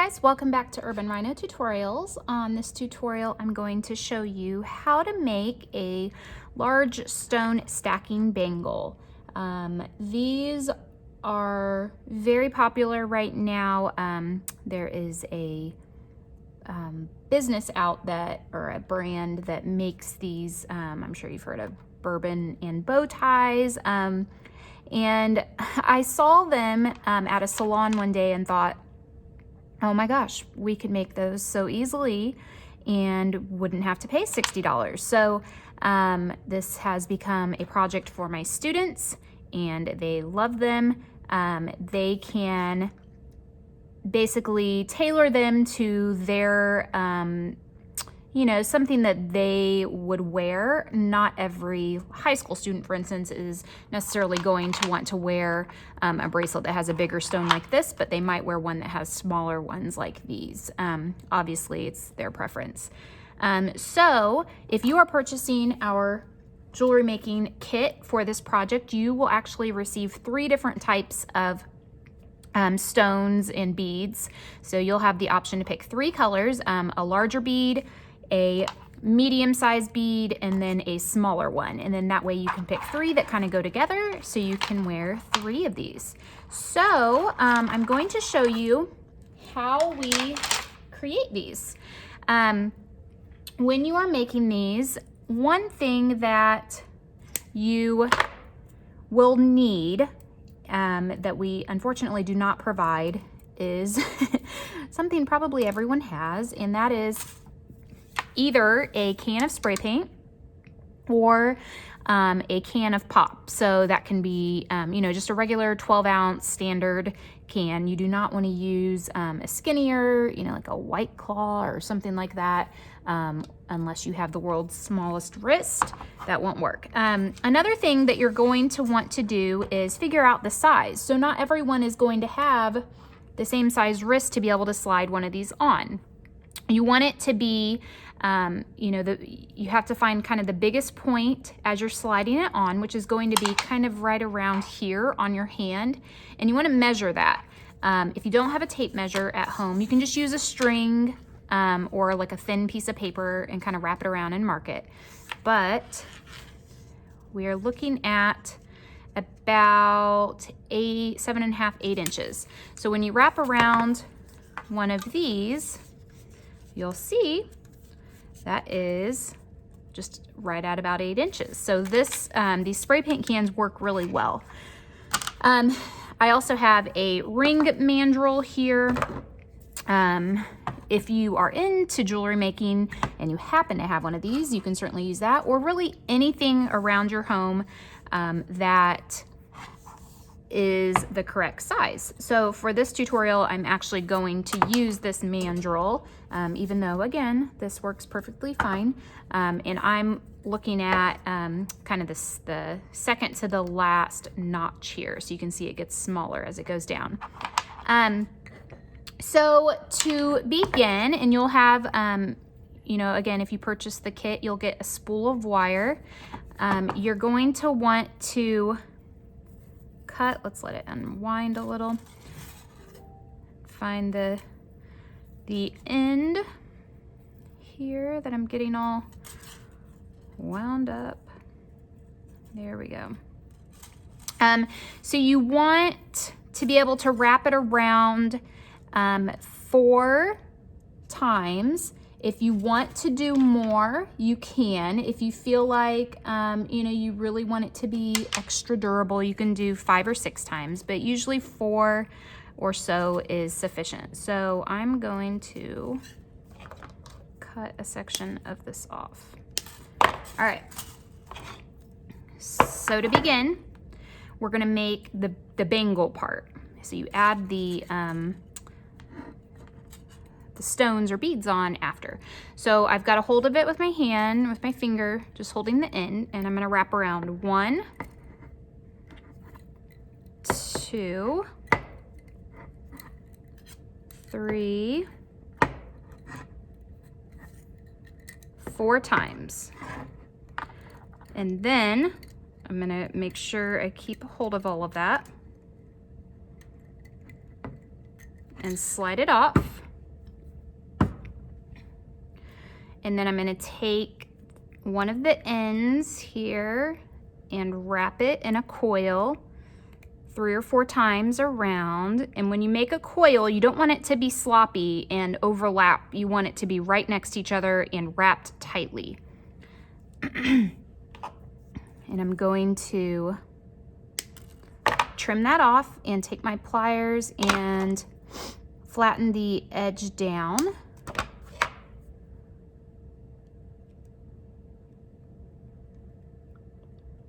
guys, welcome back to Urban Rhino Tutorials. On this tutorial, I'm going to show you how to make a large stone stacking bangle. These are very popular right now. There is a business or a brand that makes these. I'm sure you've heard of bourbon and bow ties. And I saw them at a salon one day and thought, oh my gosh, we could make those so easily and wouldn't have to pay $60. So this has become a project for my students and they love them. They can basically tailor them to their, something that they would wear. Not every high school student, for instance, is necessarily going to want to wear a bracelet that has a bigger stone like this, but they might wear one that has smaller ones like these. Obviously, it's their preference. So if you are purchasing our jewelry making kit for this project, you will actually receive 3 different types of stones and beads. So you'll have the option to pick 3 colors, a larger bead, a medium-sized bead, and then a smaller one. And then that way you can pick 3 that kind of go together, so you can wear 3 of these. So I'm going to show you how we create these. When you are making these, one thing that you will need that we unfortunately do not provide is something probably everyone has, and that is either a can of spray paint or a can of pop. So that can be, just a regular 12-ounce standard can. You do not want to use a skinnier, like a White Claw or something like that, unless you have the world's smallest wrist. That won't work. Another thing that you're going to want to do is figure out the size. So not everyone is going to have the same size wrist to be able to slide one of these on. You want it to be, you have to find kind of the biggest point as you're sliding it on, which is going to be kind of right around here on your hand. And you want to measure that. If you don't have a tape measure at home, you can just use a string or like a thin piece of paper and kind of wrap it around and mark it. But we are looking at about 7.5, 8 inches. So when you wrap around one of these, you'll see that is just right at about 8 inches. So these spray paint cans work really well. I also have a ring mandrel here. If you are into jewelry making and you happen to have one of these, you can certainly use that, or really anything around your home that is the correct size. So for this tutorial, I'm actually going to use this mandrel, even though, again, this works perfectly fine. And I'm looking at kind of the second to the last notch here. So you can see it gets smaller as it goes down. So to begin, and you'll have, again, if you purchase the kit, you'll get a spool of wire. You're going to want to cut, let's let it unwind a little. Find the end here that I'm getting all wound up. There we go. So you want to be able to wrap it around 4 times. If you want to do more, you can. If you feel like, you really want it to be extra durable, you can do 5 or 6 times, but usually 4 or so is sufficient. So I'm going to cut a section of this off. All right. So to begin, we're gonna make the bangle part. So you add the stones or beads on after. So I've got a hold of it with my hand, with my finger, just holding the end, and I'm gonna wrap around 1, 2, 3, 4 times. And then I'm gonna make sure I keep a hold of all of that and slide it off. And then I'm gonna take one of the ends here and wrap it in a coil 3 or 4 times around. And when you make a coil, you don't want it to be sloppy and overlap. You want it to be right next to each other and wrapped tightly. And I'm going to trim that off and take my pliers and flatten the edge down.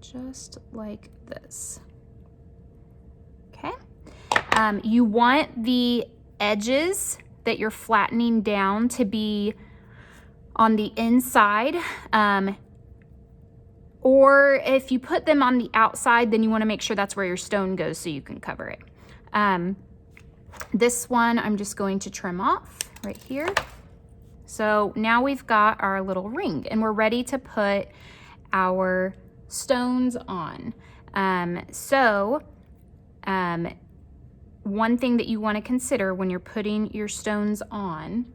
Just like this. Okay. You want the edges that you're flattening down to be on the inside. Or if you put them on the outside, then you want to make sure that's where your stone goes so you can cover it. This one I'm just going to trim off right here. So now we've got our little ring and we're ready to put our stones on. One thing that you want to consider when you're putting your stones on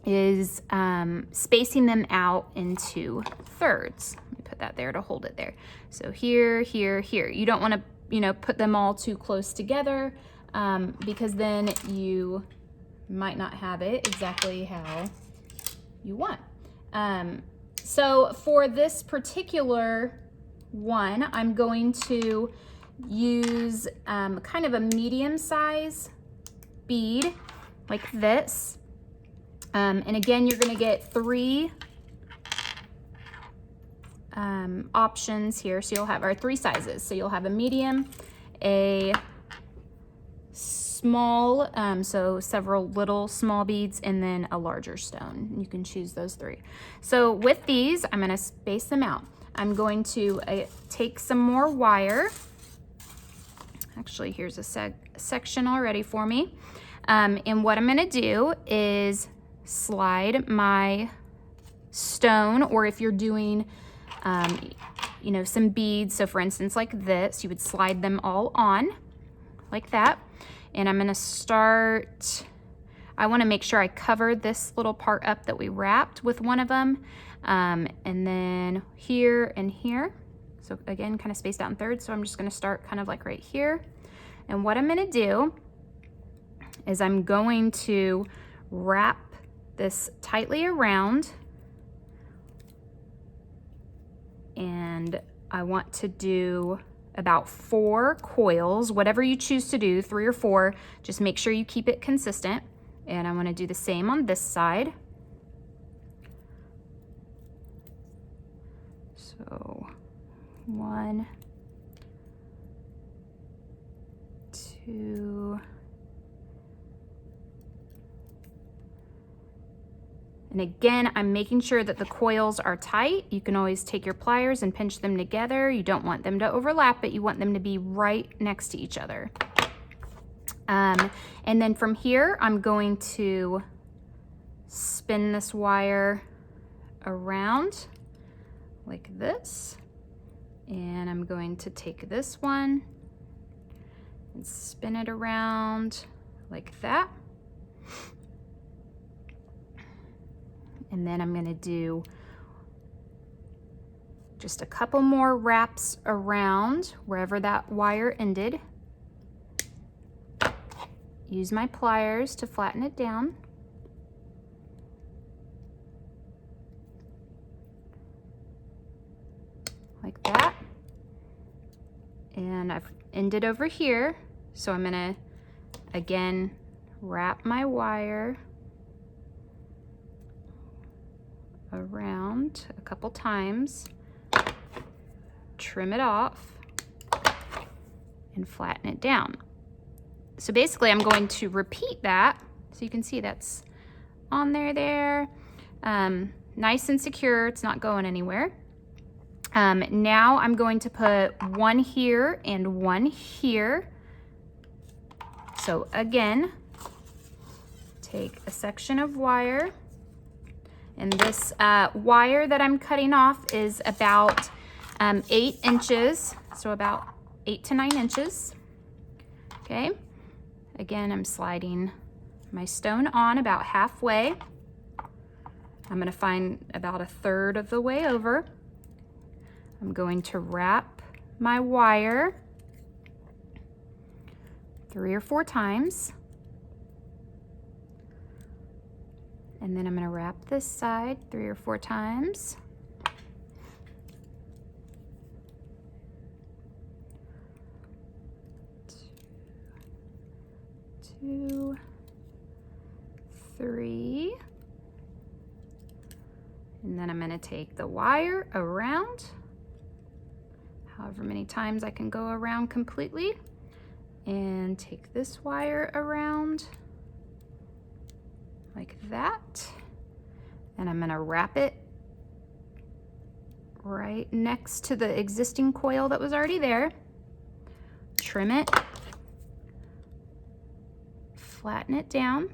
is spacing them out into thirds. Let me put that there to hold it there. So here, here, here. You don't want to, put them all too close together because then you might not have it exactly how you want. So for this particular one, I'm going to use kind of a medium size bead like this. And again, you're going to get 3 options here. So you'll have, or 3 sizes. So you'll have a medium, a small, so several little small beads, and then a larger stone. You can choose those 3. So with these, I'm going to space them out. I'm going to take some more wire. Actually, here's a section already for me. And what I'm going to do is slide my stone, or if you're doing, some beads. So for instance, like this, you would slide them all on like that. And I'm going to start, I want to make sure I cover this little part up that we wrapped with one of them. And then here and here. So again, kind of spaced out in thirds. So I'm just going to start kind of like right here. And what I'm going to do is I'm going to wrap this tightly around. And I want to do about 4 coils, whatever you choose to do, 3 or 4, just make sure you keep it consistent. And I want to do the same on this side. So 1, 2, and again, I'm making sure that the coils are tight. You can always take your pliers and pinch them together. You don't want them to overlap, but you want them to be right next to each other. And then from here, I'm going to spin this wire around like this. And I'm going to take this one and spin it around like that. And then I'm going to do just a couple more wraps around wherever that wire ended. Use my pliers to flatten it down. Like that. And I've ended over here. So I'm going to, again, wrap my wire around a couple times, trim it off, and flatten it down. So basically I'm going to repeat that. So you can see that's on there. Nice and secure, it's not going anywhere. Now I'm going to put one here and one here. So again, take a section of wire. And this wire that I'm cutting off is about 8 inches, so about 8 to 9 inches. Okay, again, I'm sliding my stone on about halfway. I'm going to find about 1/3 of the way over. I'm going to wrap my wire 3 or 4 times. And then I'm going to wrap this side 3 or 4 times. Two, 3. And then I'm going to take the wire around, however many times I can go around completely, and take this wire around like that. And I'm going to wrap it right next to the existing coil that was already there. Trim it, flatten it down.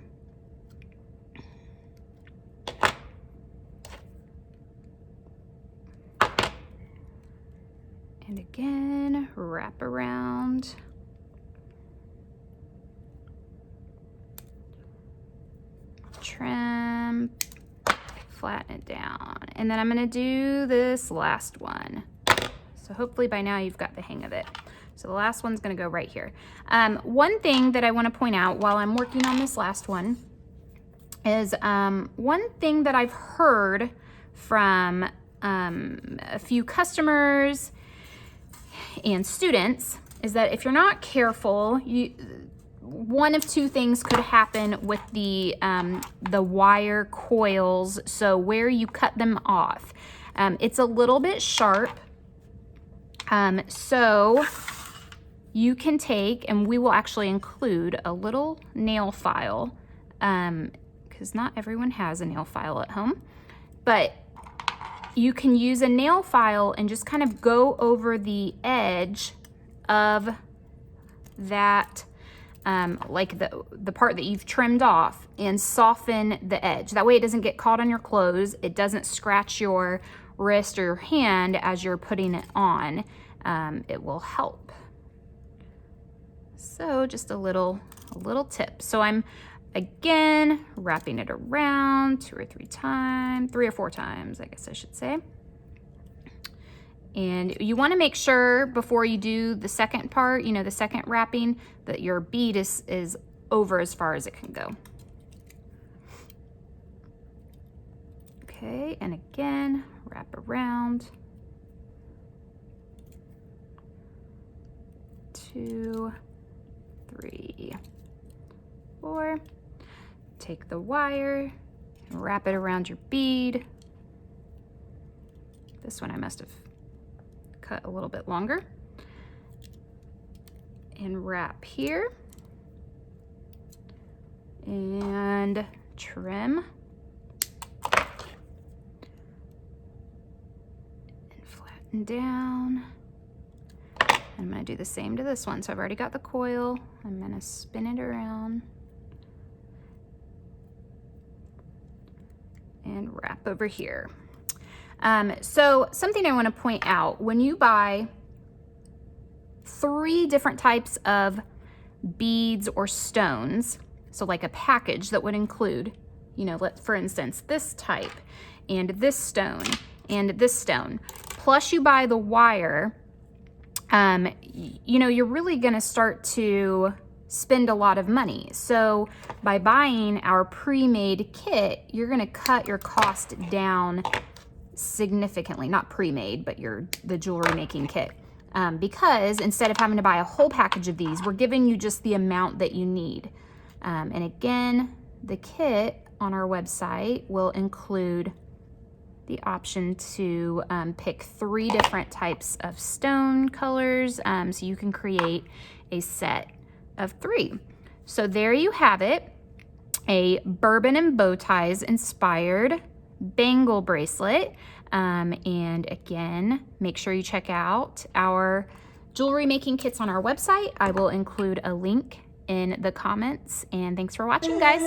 And again, wrap around. Trim, flatten it down. And then I'm gonna do this last one. So hopefully by now you've got the hang of it. So the last one's gonna go right here. One thing that I wanna point out while I'm working on this last one is one thing that I've heard from a few customers and students is that if you're not careful, one of 2 things could happen with the wire coils. So where you cut them off, it's a little bit sharp. So you can take, and we will actually include a little nail file, because not everyone has a nail file at home, but you can use a nail file and just kind of go over the edge of that, like the part that you've trimmed off, and soften the edge. That way it doesn't get caught on your clothes. It doesn't scratch your wrist or your hand as you're putting it on. It will help. So just a little tip. So I'm again wrapping it around 2 or 3 times, 3 or 4 times, I guess I should say. And you want to make sure before you do the second part, you know, the second wrapping, that your bead is over as far as it can go. Okay, and again, wrap around. 2, 3, 4. Take the wire and wrap it around your bead. This one I must have cut a little bit longer. And wrap here. And trim. And flatten down. I'm going to do the same to this one. So I've already got the coil. I'm going to spin it around and wrap over here. So something I want to point out, when you buy 3 different types of beads or stones, so like a package that would include, you know, for instance, this type and this stone and this stone, plus you buy the wire, you know, you're really going to start to spend a lot of money. So by buying our pre-made kit, you're going to cut your cost down significantly. Not pre-made, but the jewelry making kit. Because instead of having to buy a whole package of these, we're giving you just the amount that you need. And again, the kit on our website will include the option to pick 3 different types of stone colors, so you can create a set of 3. So there you have it, a bourbon and bow ties inspired bangle bracelet. And again, make sure you check out our jewelry making kits on our website. I will include a link in the comments, and thanks for watching, guys.